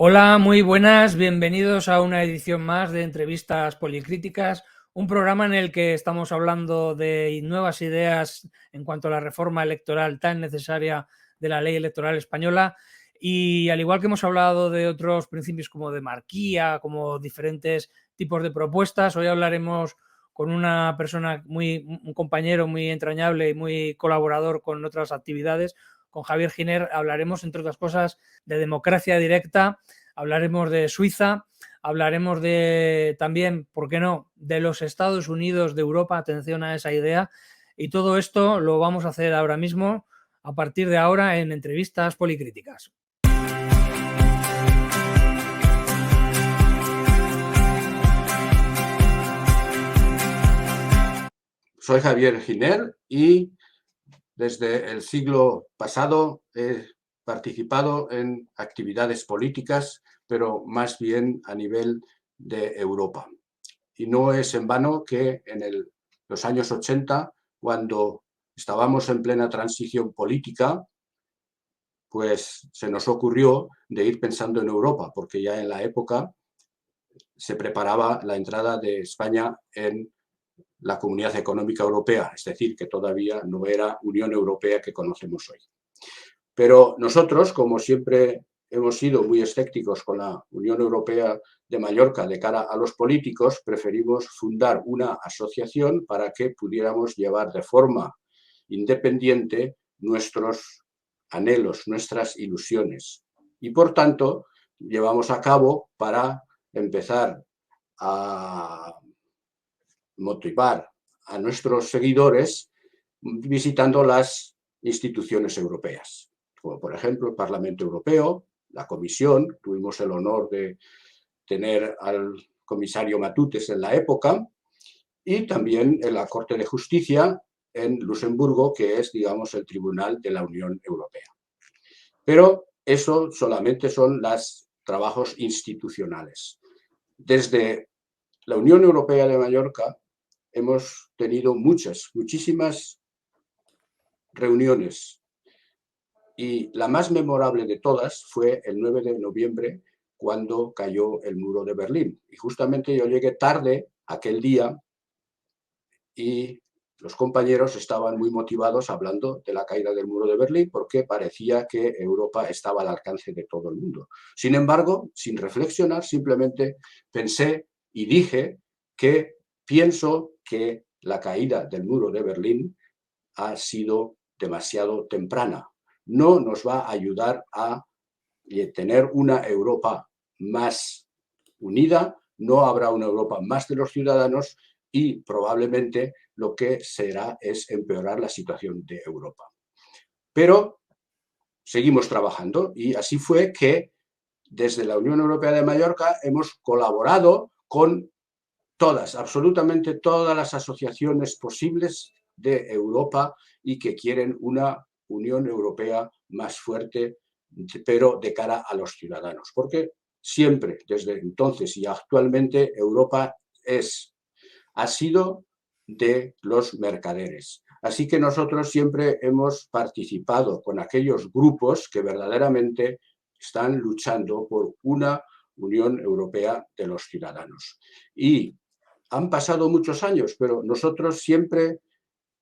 Hola, muy buenas, bienvenidos a una edición más de Entrevistas Policríticas, un programa en el que estamos hablando de nuevas ideas en cuanto a la reforma electoral tan necesaria de la ley electoral española. Y al igual que hemos hablado de otros principios como de monarquía, como diferentes tipos de propuestas, hoy hablaremos con una persona un compañero muy entrañable y muy colaborador con otras actividades. Con Javier Giner hablaremos, entre otras cosas, de democracia directa. Hablaremos de Suiza, hablaremos de también, ¿por qué no?, de los Estados Unidos de Europa, atención a esa idea, y todo esto lo vamos a hacer ahora mismo, a partir de ahora, en Entrevistas Policríticas. Soy Javier Giner y desde el siglo pasado he participado en actividades políticas, pero más bien a nivel de Europa. Y no es en vano que en los años 80, cuando estábamos en plena transición política, pues se nos ocurrió de ir pensando en Europa, porque ya en la época se preparaba la entrada de España en la Comunidad Económica Europea, es decir, que todavía no era Unión Europea que conocemos hoy. Pero nosotros, como siempre hemos sido muy escépticos con la Unión Europea de Mallorca de cara a los políticos, preferimos fundar una asociación para que pudiéramos llevar de forma independiente nuestros anhelos, nuestras ilusiones. Y por tanto, llevamos a cabo para empezar a motivar a nuestros seguidores visitando las instituciones europeas, como por ejemplo el Parlamento Europeo, la Comisión. Tuvimos el honor de tener al comisario Matutes en la época, y también en la Corte de Justicia en Luxemburgo, que es, digamos, el Tribunal de la Unión Europea. Pero eso solamente son los trabajos institucionales. Desde la Unión Europea de Mallorca hemos tenido muchísimas reuniones, y la más memorable de todas fue el 9 de noviembre, cuando cayó el muro de Berlín. Y justamente yo llegué tarde aquel día y los compañeros estaban muy motivados hablando de la caída del muro de Berlín, porque parecía que Europa estaba al alcance de todo el mundo. Sin embargo, sin reflexionar, simplemente pensé y dije que pienso que la caída del muro de Berlín ha sido demasiado temprana. No nos va a ayudar a tener una Europa más unida, no habrá una Europa más de los ciudadanos, y probablemente lo que será es empeorar la situación de Europa. Pero seguimos trabajando, y así fue que desde la Unión Europea de Mallorca hemos colaborado con todas, absolutamente todas las asociaciones posibles de Europa y que quieren una Unión Europea más fuerte, pero de cara a los ciudadanos. Porque siempre, desde entonces y actualmente, Europa ha sido de los mercaderes. Así que nosotros siempre hemos participado con aquellos grupos que verdaderamente están luchando por una Unión Europea de los ciudadanos. Y han pasado muchos años, pero nosotros siempre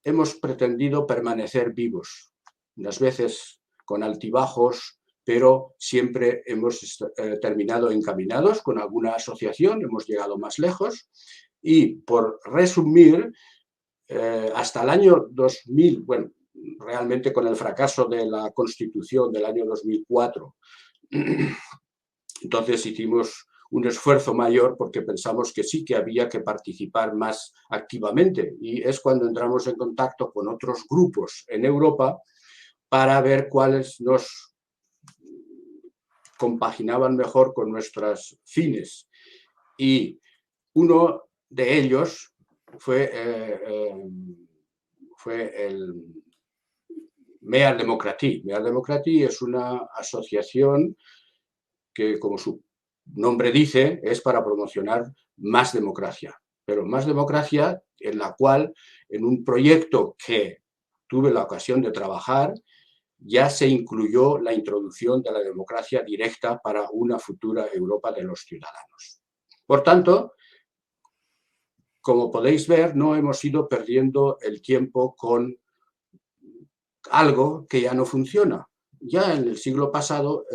hemos pretendido permanecer vivos, unas veces con altibajos, pero siempre hemos terminado encaminados con alguna asociación, hemos llegado más lejos. Y por resumir, hasta el año 2000, bueno, realmente con el fracaso de la Constitución del año 2004, entonces hicimos un esfuerzo mayor porque pensamos que sí que había que participar más activamente, y es cuando entramos en contacto con otros grupos en Europa para ver cuáles nos compaginaban mejor con nuestros fines. Y uno de ellos fue el Mehr Demokratie. Mehr Demokratie es una asociación que, como su nombre dice, es para promocionar más democracia, pero más democracia en la cual, en un proyecto que tuve la ocasión de trabajar, ya se incluyó la introducción de la democracia directa para una futura Europa de los ciudadanos. Por tanto, como podéis ver, no hemos ido perdiendo el tiempo con algo que ya no funciona. Ya en el siglo pasado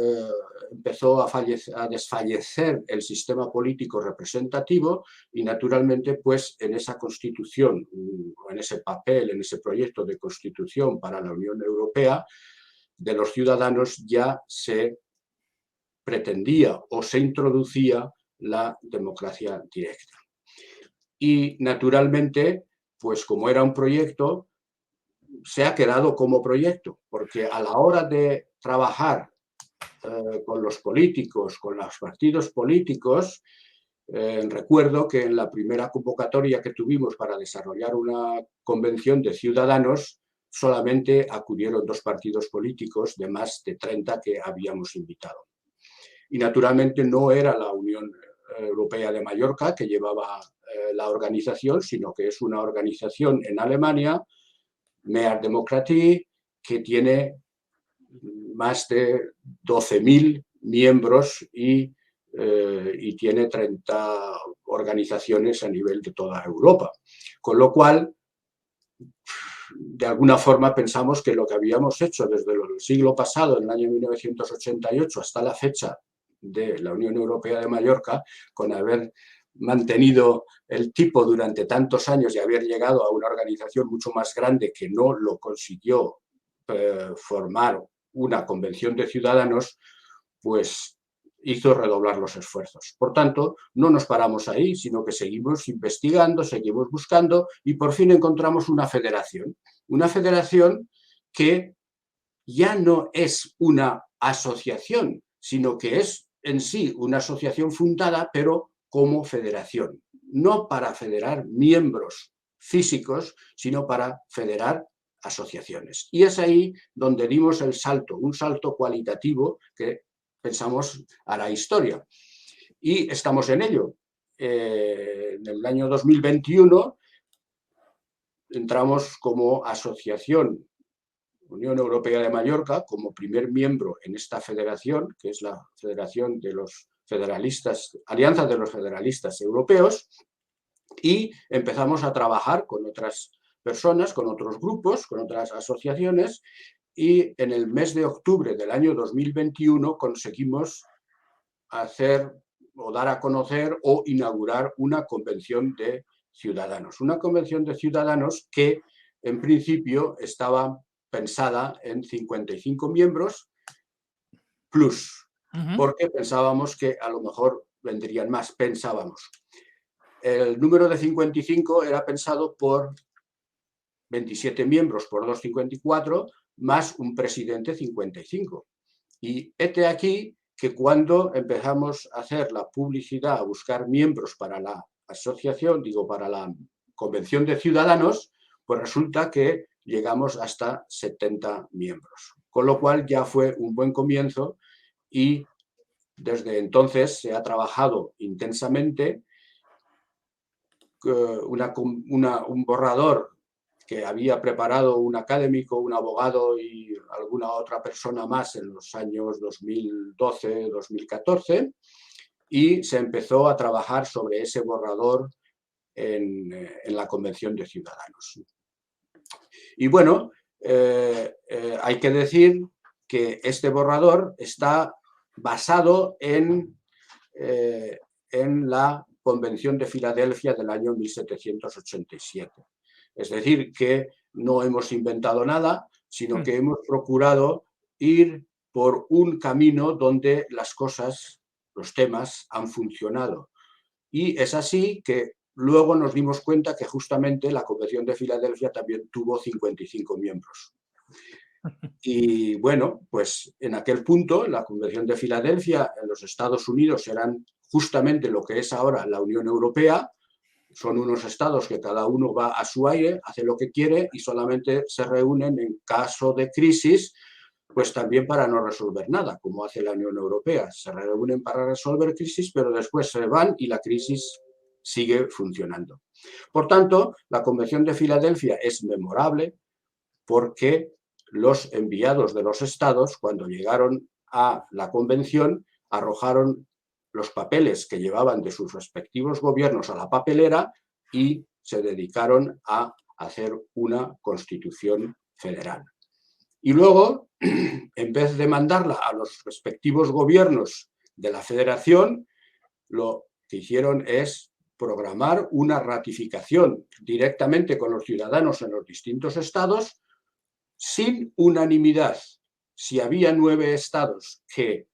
empezó a desfallecer el sistema político representativo y naturalmente pues en esa constitución, en ese papel, en ese proyecto de constitución para la Unión Europea de los ciudadanos ya se pretendía o se introducía la democracia directa. Y naturalmente, pues como era un proyecto, se ha quedado como proyecto, porque a la hora de trabajar con los políticos, con los partidos políticos, recuerdo que en la primera convocatoria que tuvimos para desarrollar una convención de ciudadanos, solamente acudieron 2 partidos políticos de más de 30 que habíamos invitado. Y naturalmente no era la Unión Europea de Mallorca que llevaba la organización, sino que es una organización en Alemania, Mehr Demokratie, que tiene más de 12.000 miembros y tiene 30 organizaciones a nivel de toda Europa. Con lo cual, de alguna forma pensamos que lo que habíamos hecho desde el siglo pasado, en el año 1988, hasta la fecha de la Unión Europea de Mallorca, con haber mantenido el tipo durante tantos años y haber llegado a una organización mucho más grande que no lo consiguió formar una convención de ciudadanos, pues hizo redoblar los esfuerzos. Por tanto, no nos paramos ahí, sino que seguimos investigando, seguimos buscando y por fin encontramos una federación que ya no es una asociación, sino que es en sí una asociación fundada, pero como federación, no para federar miembros físicos, sino para federar asociaciones. Y es ahí donde dimos el salto, un salto cualitativo que pensamos hará historia. Y estamos en ello. En el año 2021 entramos como asociación Unión Europea de Mallorca como primer miembro en esta federación, que es la Federación de los Federalistas, Alianza de los Federalistas Europeos, y empezamos a trabajar con otras personas, con otros grupos, con otras asociaciones, y en el mes de octubre del año 2021 conseguimos hacer o dar a conocer o inaugurar una convención de ciudadanos. Una convención de ciudadanos que en principio estaba pensada en 55 miembros plus, porque pensábamos que a lo mejor vendrían más, pensábamos. El número de 55 era pensado por 27 miembros por 2,54 más un presidente 55. Y hete aquí que cuando empezamos a hacer la publicidad, a buscar miembros para la asociación, para la convención de ciudadanos, pues resulta que llegamos hasta 70 miembros. Con lo cual ya fue un buen comienzo y desde entonces se ha trabajado intensamente un borrador que había preparado un académico, un abogado y alguna otra persona más en los años 2012-2014 y se empezó a trabajar sobre ese borrador en la Convención de Ciudadanos. Y bueno, hay que decir que este borrador está basado en la Convención de Filadelfia del año 1787. Es decir, que no hemos inventado nada, sino que hemos procurado ir por un camino donde las cosas, los temas han funcionado. Y es así que luego nos dimos cuenta que justamente la Convención de Filadelfia también tuvo 55 miembros. Y bueno, pues en aquel punto la Convención de Filadelfia en los Estados Unidos eran justamente lo que es ahora la Unión Europea. Son unos estados que cada uno va a su aire, hace lo que quiere y solamente se reúnen en caso de crisis, pues también para no resolver nada, como hace la Unión Europea. Se reúnen para resolver crisis, pero después se van y la crisis sigue funcionando. Por tanto, la Convención de Filadelfia es memorable porque los enviados de los estados, cuando llegaron a la convención, arrojaron los papeles que llevaban de sus respectivos gobiernos a la papelera y se dedicaron a hacer una constitución federal. Y luego, en vez de mandarla a los respectivos gobiernos de la federación, lo que hicieron es programar una ratificación directamente con los ciudadanos en los distintos estados sin unanimidad. Si había 9 estados que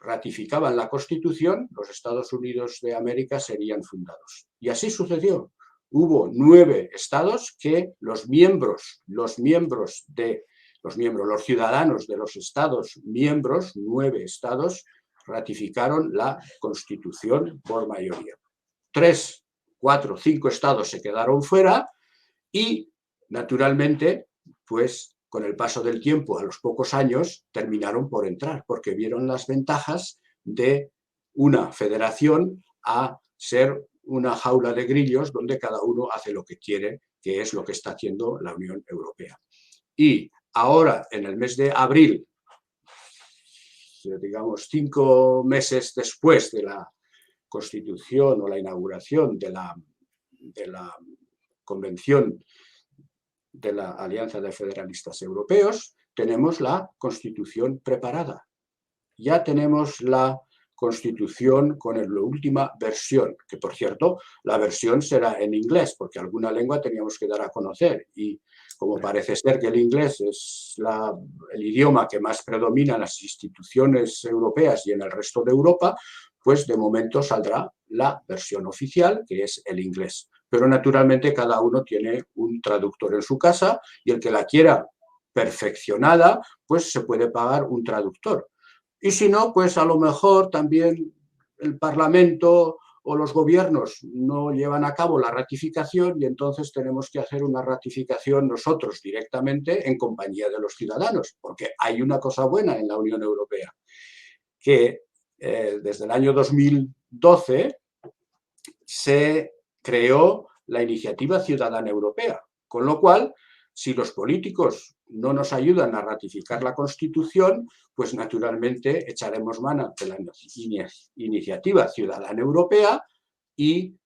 ratificaban la Constitución, los Estados Unidos de América serían fundados. Y así sucedió. Hubo 9 estados que los ciudadanos de los estados miembros, 9 estados, ratificaron la Constitución por mayoría. 3, 4, 5 estados se quedaron fuera y, naturalmente, pues con el paso del tiempo, a los pocos años, terminaron por entrar, porque vieron las ventajas de una federación a ser una jaula de grillos donde cada uno hace lo que quiere, que es lo que está haciendo la Unión Europea. Y ahora, en el mes de abril, digamos 5 meses después de la constitución o la inauguración de la convención de la Alianza de Federalistas Europeos, tenemos la Constitución preparada. Ya tenemos la Constitución con la última versión, que por cierto, la versión será en inglés, porque alguna lengua teníamos que dar a conocer. Y como parece ser que el inglés es el idioma que más predomina en las instituciones europeas y en el resto de Europa, pues de momento saldrá la versión oficial, que es el inglés. Pero naturalmente cada uno tiene un traductor en su casa y el que la quiera perfeccionada, pues se puede pagar un traductor. Y si no, pues a lo mejor también el Parlamento o los gobiernos no llevan a cabo la ratificación y entonces tenemos que hacer una ratificación nosotros directamente en compañía de los ciudadanos, porque hay una cosa buena en la Unión Europea, que desde el año 2012 se creó la Iniciativa Ciudadana Europea, con lo cual, si los políticos no nos ayudan a ratificar la Constitución, pues naturalmente echaremos mano de la Iniciativa Ciudadana Europea y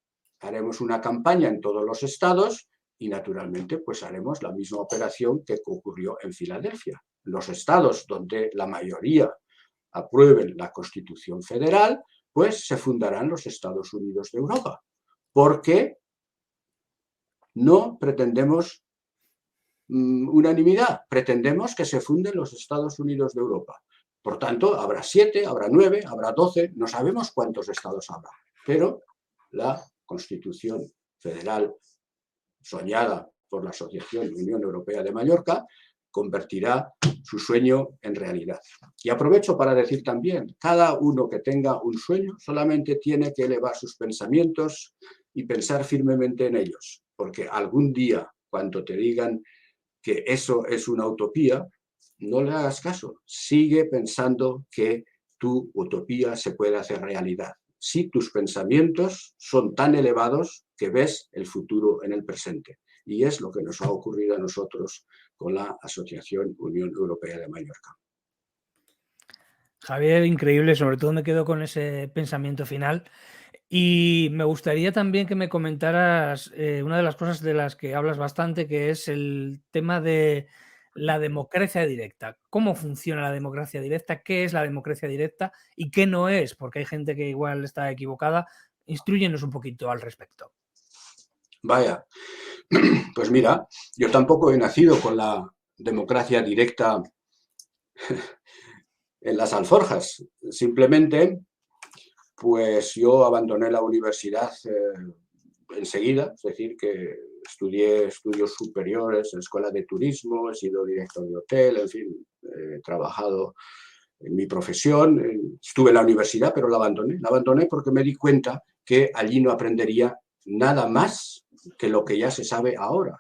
haremos una campaña en todos los estados y naturalmente pues haremos la misma operación que ocurrió en Filadelfia. Los estados donde la mayoría aprueben la Constitución Federal, pues se fundarán los Estados Unidos de Europa, porque no pretendemos unanimidad, pretendemos que se funden los Estados Unidos de Europa. Por tanto, habrá 7, habrá 9, habrá 12, no sabemos cuántos estados habrá, pero la Constitución Federal soñada por la Asociación Unión Europea de Mallorca convertirá su sueño en realidad. Y aprovecho para decir también, cada uno que tenga un sueño solamente tiene que elevar sus pensamientos y pensar firmemente en ellos, porque algún día, cuando te digan que eso es una utopía, no le hagas caso, sigue pensando que tu utopía se puede hacer realidad. Si tus pensamientos son tan elevados que ves el futuro en el presente. Y es lo que nos ha ocurrido a nosotros con la Asociación Unión Europea de Mallorca. Javier, increíble, sobre todo me quedo con ese pensamiento final. Y me gustaría también que me comentaras una de las cosas de las que hablas bastante, que es el tema de la democracia directa. ¿Cómo funciona la democracia directa? ¿Qué es la democracia directa y qué no es? Porque hay gente que igual está equivocada. Instrúyenos un poquito al respecto. Vaya, pues mira, yo tampoco he nacido con la democracia directa en las alforjas. Simplemente, pues yo abandoné la universidad enseguida, es decir, que estudié estudios superiores en escuela de turismo, he sido director de hotel, en fin, he trabajado en mi profesión, estuve en la universidad, pero la abandoné porque me di cuenta que allí no aprendería nada más que lo que ya se sabe ahora.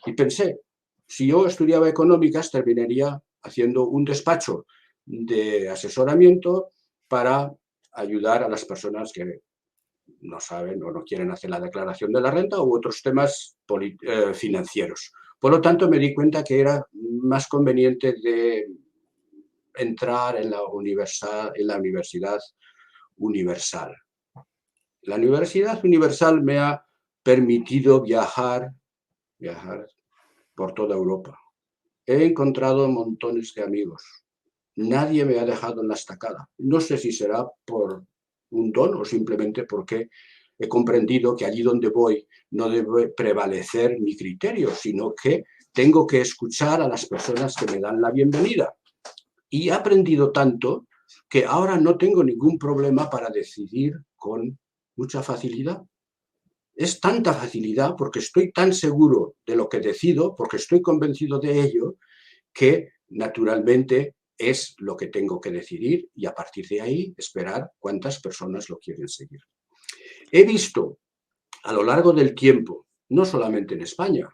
Y pensé, si yo estudiaba económicas, terminaría haciendo un despacho de asesoramiento para ayudar a las personas que no saben o no quieren hacer la declaración de la renta u otros temas financieros. Por lo tanto, me di cuenta que era más conveniente de entrar en la universidad universal. La Universidad Universal me ha permitido viajar por toda Europa. He encontrado montones de amigos. Nadie me ha dejado en la estacada. No sé si será por un don o simplemente porque he comprendido que allí donde voy no debe prevalecer mi criterio, sino que tengo que escuchar a las personas que me dan la bienvenida. Y he aprendido tanto que ahora no tengo ningún problema para decidir con mucha facilidad. Es tanta facilidad porque estoy tan seguro de lo que decido, porque estoy convencido de ello, que naturalmente es lo que tengo que decidir y a partir de ahí esperar cuántas personas lo quieren seguir. He visto a lo largo del tiempo, no solamente en España,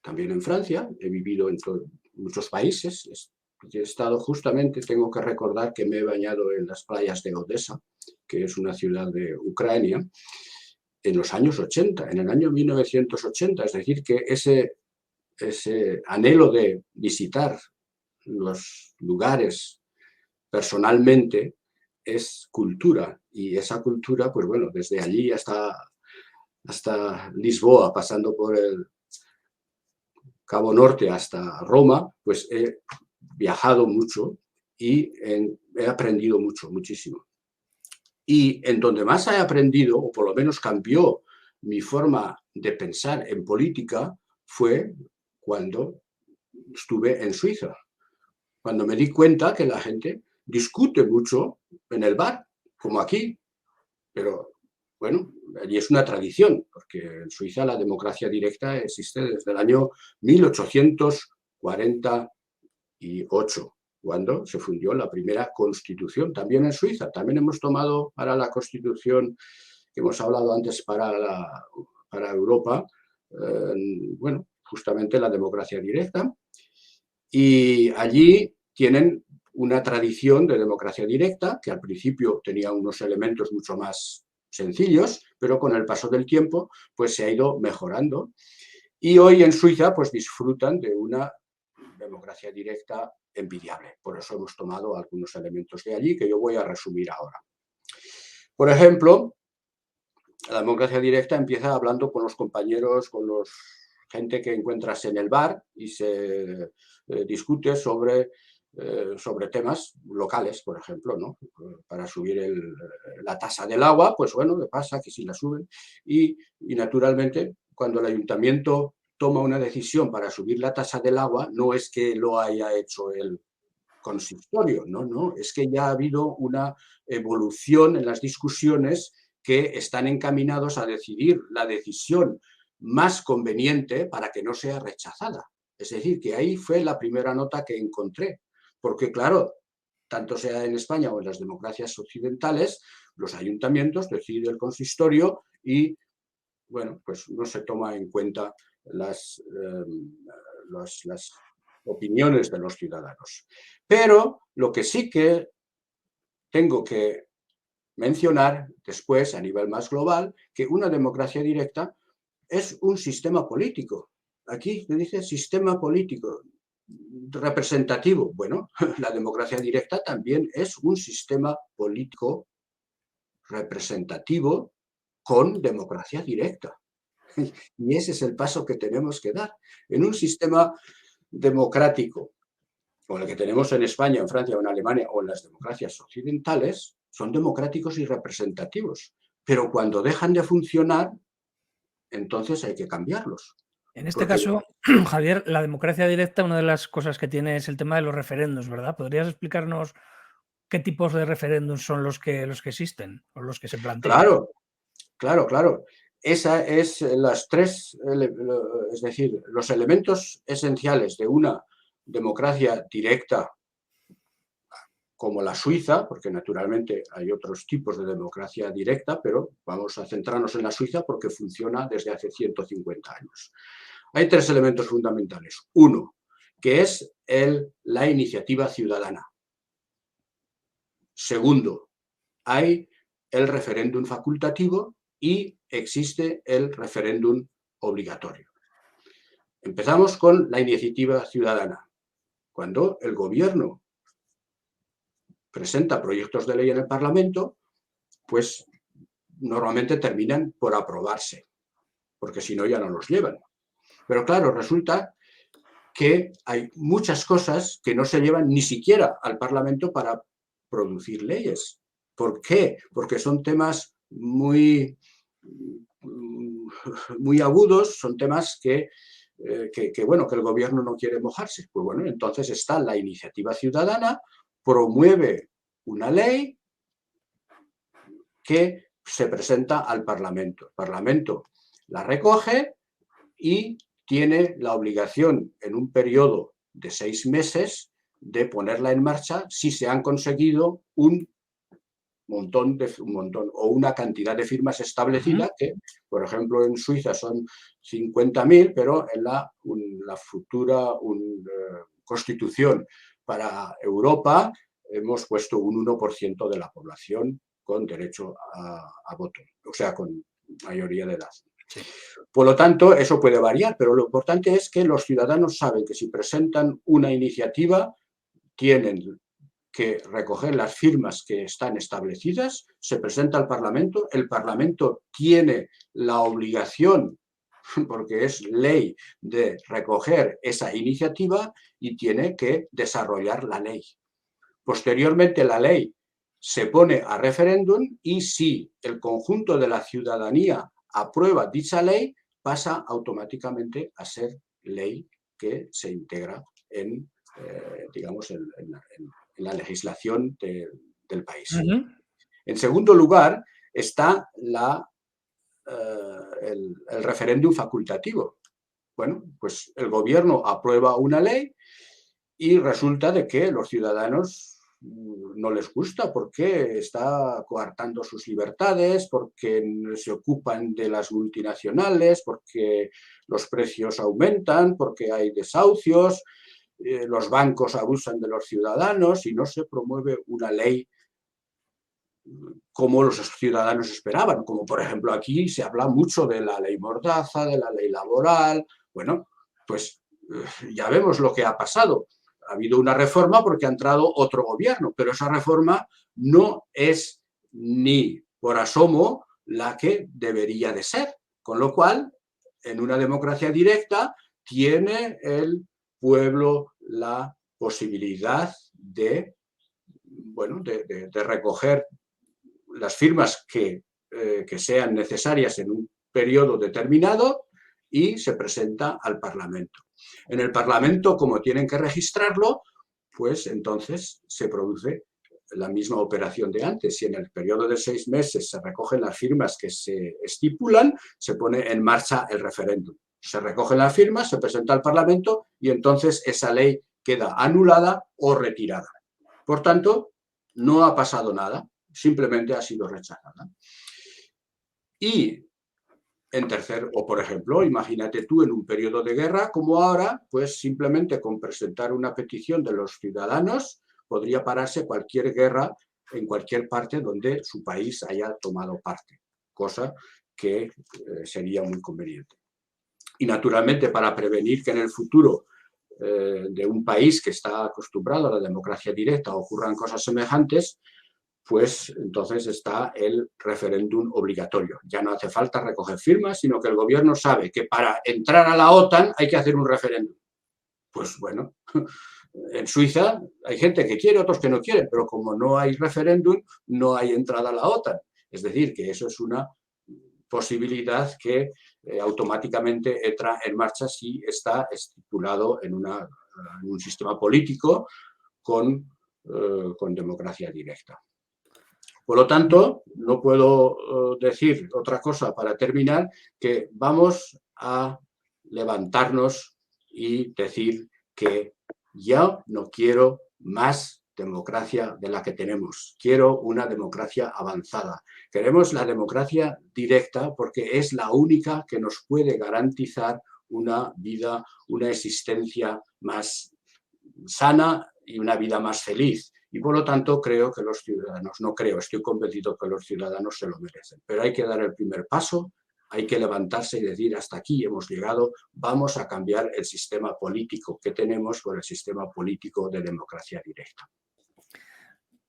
también en Francia, he vivido en muchos países, he estado justamente, tengo que recordar que me he bañado en las playas de Odessa, que es una ciudad de Ucrania, en los años 80, en el año 1980, es decir, que ese anhelo de visitar los lugares personalmente es cultura y esa cultura, pues bueno, desde allí hasta Lisboa, pasando por el Cabo Norte hasta Roma, pues he viajado mucho y he aprendido mucho, muchísimo. Y en donde más he aprendido, o por lo menos cambió mi forma de pensar en política, fue cuando estuve en Suiza. Cuando me di cuenta que la gente discute mucho en el bar, como aquí, pero bueno, allí es una tradición, porque en Suiza la democracia directa existe desde el año 1848, cuando se fundió la primera constitución, también en Suiza. También hemos tomado para la constitución que hemos hablado antes para Europa, bueno, justamente la democracia directa. Y allí tienen una tradición de democracia directa que al principio tenía unos elementos mucho más sencillos, pero con el paso del tiempo pues se ha ido mejorando. Y hoy en Suiza pues disfrutan de una democracia directa envidiable. Por eso hemos tomado algunos elementos de allí que yo voy a resumir ahora. Por ejemplo, la democracia directa empieza hablando con los compañeros, con los gente que encuentras en el bar y se discute sobre temas locales, por ejemplo, ¿no? Para subir la tasa del agua, pues bueno, ¿qué pasa? Que si la suben. Y naturalmente, cuando el ayuntamiento toma una decisión para subir la tasa del agua, no es que lo haya hecho el consistorio, no, es que ya ha habido una evolución en las discusiones que están encaminados a decidir la decisión más conveniente para que no sea rechazada. Es decir, que ahí fue la primera nota que encontré, porque claro, tanto sea en España o en las democracias occidentales, los ayuntamientos deciden el consistorio y, bueno, pues no se toma en cuenta las opiniones de los ciudadanos. Pero lo que sí que tengo que mencionar después, a nivel más global, que una democracia directa es un sistema político. Aquí me dice sistema político representativo. Bueno, la democracia directa también es un sistema político representativo con democracia directa. Y ese es el paso que tenemos que dar. En un sistema democrático, como el que tenemos en España, en Francia o en Alemania o en las democracias occidentales, son democráticos y representativos. Pero cuando dejan de funcionar, entonces hay que cambiarlos. En este Porque, caso, Javier, la democracia directa, una de las cosas que tiene es el tema de los referendos, ¿verdad? ¿Podrías explicarnos qué tipos de referéndums son los que existen o los que se plantean? claro, claro. Esa es las tres, es decir, los elementos esenciales de una democracia directa como la Suiza, porque naturalmente hay otros tipos de democracia directa, pero vamos a centrarnos en la Suiza porque funciona desde hace 150 años. Hay tres elementos fundamentales. Uno, que es la iniciativa ciudadana. Segundo, hay el referéndum facultativo y existe el referéndum obligatorio. Empezamos con la iniciativa ciudadana. Cuando el gobierno presenta proyectos de ley en el Parlamento, pues normalmente terminan por aprobarse, porque si no ya no los llevan. Pero claro, resulta que hay muchas cosas que no se llevan ni siquiera al Parlamento para producir leyes. ¿Por qué? Porque son temas muy agudos, son temas que el gobierno no quiere mojarse. Pues bueno, entonces está la iniciativa ciudadana, promueve una ley que se presenta al Parlamento. El Parlamento la recoge y tiene la obligación en un periodo de 6 meses de ponerla en marcha si se han conseguido un montón o una cantidad de firmas establecida, que por ejemplo en Suiza son 50.000, pero en la futura constitución para Europa hemos puesto un 1% de la población con derecho a voto, o sea, con mayoría de edad. Sí. Por lo tanto, eso puede variar, pero lo importante es que los ciudadanos saben que si presentan una iniciativa, tienen que recoger las firmas que están establecidas, se presenta al Parlamento, el Parlamento tiene la obligación, porque es ley, de recoger esa iniciativa y tiene que desarrollar la ley. Posteriormente, la ley se pone a referéndum y si el conjunto de la ciudadanía aprueba dicha ley, pasa automáticamente a ser ley que se integra en, en la legislación del país. En segundo lugar está el referéndum facultativo. Bueno, pues el gobierno aprueba una ley y resulta de que los ciudadanos no les gusta porque está coartando sus libertades, porque se ocupan de las multinacionales, porque los precios aumentan, porque hay desahucios, los bancos abusan de los ciudadanos y no se promueve una ley como los ciudadanos esperaban, como por ejemplo aquí se habla mucho de la ley Mordaza, de la ley laboral. Bueno, pues ya vemos lo que ha pasado. Ha habido una reforma porque ha entrado otro gobierno, pero esa reforma no es ni por asomo la que debería de ser. Con lo cual, en una democracia directa, tiene el pueblo la posibilidad de recoger las firmas que sean necesarias en un periodo determinado y se presenta al Parlamento. En el Parlamento, como tienen que registrarlo, pues entonces se produce la misma operación de antes. Si en el periodo de 6 meses se recogen las firmas que se estipulan, se pone en marcha el referéndum. Se recogen las firmas, se presenta al Parlamento y entonces esa ley queda anulada o retirada. Por tanto, no ha pasado nada, simplemente ha sido rechazada. Y por ejemplo, imagínate tú en un periodo de guerra como ahora, pues simplemente con presentar una petición de los ciudadanos podría pararse cualquier guerra en cualquier parte donde su país haya tomado parte, cosa que sería muy conveniente. Y naturalmente, para prevenir que en el futuro de un país que está acostumbrado a la democracia directa ocurran cosas semejantes, pues entonces está el referéndum obligatorio. Ya no hace falta recoger firmas, sino que el gobierno sabe que para entrar a la OTAN hay que hacer un referéndum. Pues bueno, en Suiza hay gente que quiere, otros que no quieren, pero como no hay referéndum, no hay entrada a la OTAN. Es decir, que eso es una posibilidad que automáticamente entra en marcha si está estipulado en un sistema político con democracia directa. Por lo tanto, no puedo decir otra cosa para terminar que vamos a levantarnos y decir que yo no quiero más democracia de la que tenemos. Quiero una democracia avanzada. Queremos la democracia directa porque es la única que nos puede garantizar una vida, una existencia más sana y una vida más feliz. Y por lo tanto creo que los ciudadanos, estoy convencido que los ciudadanos se lo merecen. Pero hay que dar el primer paso hay que levantarse y decir, hasta aquí hemos llegado, vamos a cambiar el sistema político que tenemos por el sistema político de democracia directa.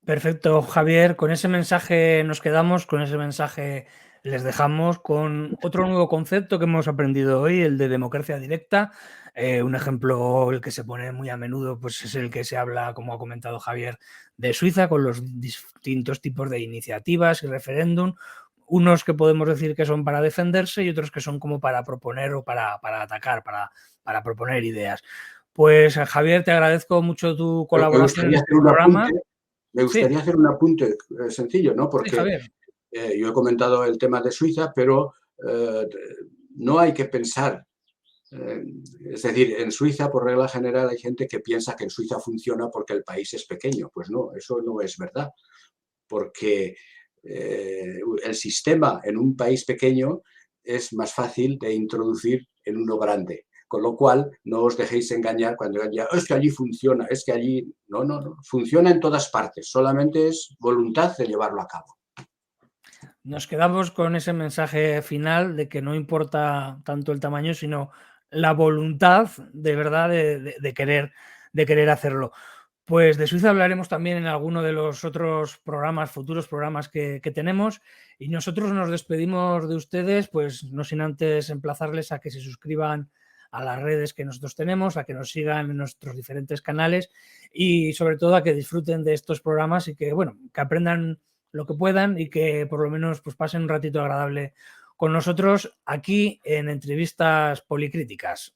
Perfecto, Javier. Con ese mensaje nos quedamos, con ese mensaje les dejamos con otro nuevo concepto que hemos aprendido hoy, el de democracia directa. Un ejemplo, el que se pone muy a menudo, pues es el que se habla, como ha comentado Javier, de Suiza, con los distintos tipos de iniciativas y referéndum. Unos que podemos decir que son para defenderse y otros que son como para proponer o para atacar, para proponer ideas. Pues Javier, te agradezco mucho tu colaboración en este programa. Me gustaría hacer un apunte sencillo, ¿no? Sí, Porque Javier. yo he comentado el tema de Suiza, pero no hay que pensar. Es decir, en Suiza, por regla general, hay gente que piensa que en Suiza funciona porque el país es pequeño. Pues no, eso no es verdad. Porque el sistema en un país pequeño es más fácil de introducir en uno grande. Con lo cual, no os dejéis engañar cuando digan, es que allí funciona, es que allí... No, no, no. Funciona en todas partes. Solamente es voluntad de llevarlo a cabo. Nos quedamos con ese mensaje final de que no importa tanto el tamaño, sino la voluntad de verdad de querer hacerlo. Pues de Suiza hablaremos también en alguno de los otros programas, futuros programas que tenemos, y nosotros nos despedimos de ustedes, pues no sin antes emplazarles a que se suscriban a las redes que nosotros tenemos, a que nos sigan en nuestros diferentes canales y sobre todo a que disfruten de estos programas y que, bueno, que aprendan lo que puedan y que por lo menos pues pasen un ratito agradable con nosotros aquí en Entrevistas Policríticas.